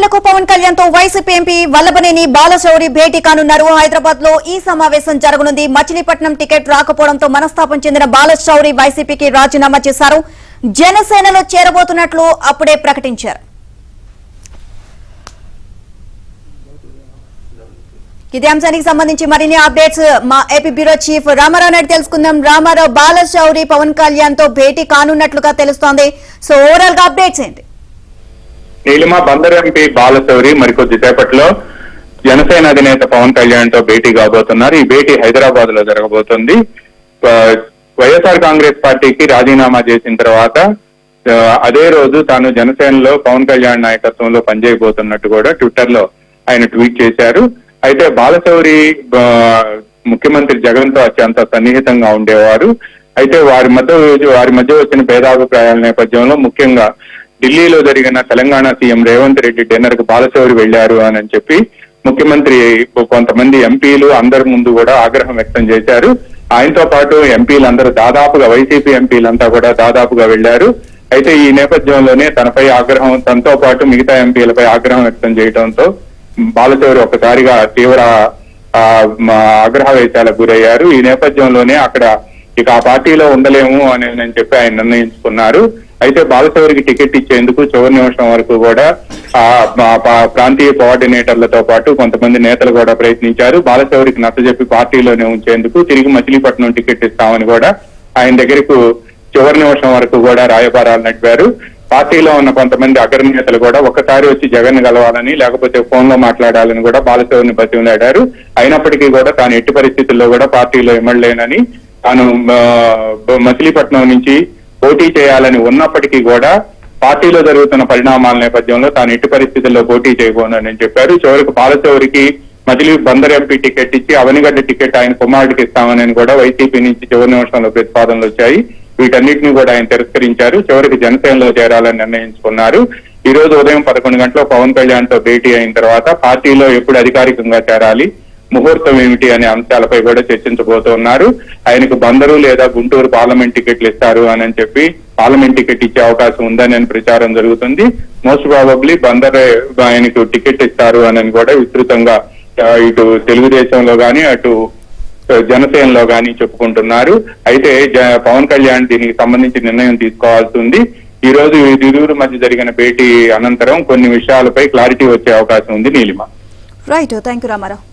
మేరకు పవన్ కళ్యాణ్ తో YCP MP Vallabhaneni Balashowry భేటీ కానున్నారు. హైదరాబాద్ లో ఈ సమావేశం జరగనుంది. మచిలీపట్నం టికెట్ రాకపోవడంతో మనస్తాపం చెందిన బాలశౌరి వైసీపీకి రాజీనామా చేశారు. జనసేనలో చేరబోతున్నట్లు అప్పుడే ప్రకటించారు. ఇదే అంశానికి సంబంధించి మరిన్ని అప్డేట్స్ మా AP bureau chief Ramarao Naidu తెలుసుకుందాం. రామారావు, బాలశౌరి పవన్ కళ్యాణ్ తో భేటీ కానున్నట్లుగా తెలుస్తోంది. సో ఓవరాల్ గా అప్డేట్స్ ఏంటి? నీలిమ, బందర్ ఎంపీ బాలశౌరి మరికొద్ది సేపట్లో జనసేన అధినేత పవన్ కళ్యాణ్ తో భేటీ కాబోతున్నారు. ఈ భేటీ హైదరాబాద్ లో జరగబోతోంది. వైఎస్ఆర్ కాంగ్రెస్ పార్టీకి రాజీనామా చేసిన తర్వాత అదే రోజు తాను జనసేనలో పవన్ కళ్యాణ్ నాయకత్వంలో పనిచేయబోతున్నట్టు కూడా ట్విట్టర్ లో ఆయన ట్వీట్ చేశారు. అయితే బాలశౌరి ముఖ్యమంత్రి జగన్ తో అత్యంత సన్నిహితంగా ఉండేవారు. అయితే వారి మధ్య వచ్చిన భేదాభిప్రాయాల నేపథ్యంలో ముఖ్యంగా ఢిల్లీలో జరిగిన తెలంగాణ సీఎం రేవంత్ రెడ్డి డిన్నర్ కు బాలశౌరి వెళ్లారు అని చెప్పి ముఖ్యమంత్రి కొంతమంది ఎంపీలు అందరి ముందు కూడా ఆగ్రహం వ్యక్తం చేశారు. ఆయనతో పాటు ఎంపీలందరూ దాదాపుగా వైసీపీ ఎంపీలంతా కూడా దాదాపుగా వెళ్లారు. అయితే ఈ నేపథ్యంలోనే తనపై ఆగ్రహం, తనతో పాటు మిగతా ఎంపీలపై ఆగ్రహం వ్యక్తం చేయడంతో బాలశౌరి ఒక్కసారిగా తీవ్ర ఆగ్రహవేశాలకు గురయ్యారు. ఈ నేపథ్యంలోనే అక్కడ ఇక ఆ పార్టీలో ఉండలేము అని చెప్పి ఆయన నిర్ణయించుకున్నారు. అయితే బాలశౌరికి టికెట్ ఇచ్చేందుకు చివరి నిమిషం వరకు కూడా ప్రాంతీయ కోఆర్డినేటర్లతో పాటు కొంతమంది నేతలు కూడా ప్రయత్నించారు. బాలశౌరికి నచ్చజెప్పి పార్టీలోనే ఉంచేందుకు తిరిగి మచిలీపట్నం టికెట్ ఇస్తామని కూడా ఆయన దగ్గరకు చివరి నిమిషం వరకు కూడా రాయబారాలు నడిపారు. పార్టీలో ఉన్న కొంతమంది అగ్రనేతలు కూడా ఒక్కసారి వచ్చి జగన్ కలవాలని, లేకపోతే ఫోన్ లో మాట్లాడాలని కూడా బాలశౌరిని బతిమలాడారు. అయినప్పటికీ కూడా తాను ఎట్టి పరిస్థితుల్లో కూడా పార్టీలో ఇమ్మడలేనని, తాను మచిలీపట్నం నుంచి పోటీ చేయాలని ఉన్నప్పటికీ కూడా పార్టీలో జరుగుతున్న పరిణామాల నేపథ్యంలో తాను ఎట్టి పరిస్థితుల్లో పోటీ చేయబోనని చెప్పారు. చివరికి బాలశౌరికి బందర్ ఎంపీ టికెట్ ఇచ్చి అవనిగడ్డ టికెట్ ఆయన కుమారుడికి ఇస్తామని కూడా వైసీపీ నుంచి చివరి నిమిషంలో ప్రతిపాదనలు వచ్చాయి. వీటన్నిటిని కూడా ఆయన తిరస్కరించారు. చివరికి జనసేనలో చేరాలని నిర్ణయించుకున్నారు. ఈ రోజు ఉదయం 11 గంటలకు పవన్ కళ్యాణ్ తో భేటీ అయిన తర్వాత పార్టీలో ఎప్పుడు అధికారికంగా చేరాలి, ముహూర్తం ఏమిటి అనే అంశాలపై కూడా చర్చించబోతున్నారు. ఆయనకు బందరు లేదా గుంటూరు పార్లమెంట్ టికెట్లు ఇస్తారు అని చెప్పి పార్లమెంట్ టికెట్ ఇచ్చే అవకాశం ఉందని ప్రచారం జరుగుతుంది. మోస్ట్ ప్రాబబ్లీ బందర్ ఆయనకు టికెట్ ఇస్తారు అని కూడా విస్తృతంగా ఇటు తెలుగుదేశంలో గాని అటు జనసేనలో గాని చెప్పుకుంటున్నారు. అయితే పవన్ కళ్యాణ్ దీనికి సంబంధించి నిర్ణయం తీసుకోవాల్సి ఉంది. ఈ రోజు ఇరువురు మధ్య జరిగిన భేటీ అనంతరం కొన్ని విషయాలపై క్లారిటీ వచ్చే అవకాశం ఉంది. Neelima. Right, thank you Ramarao.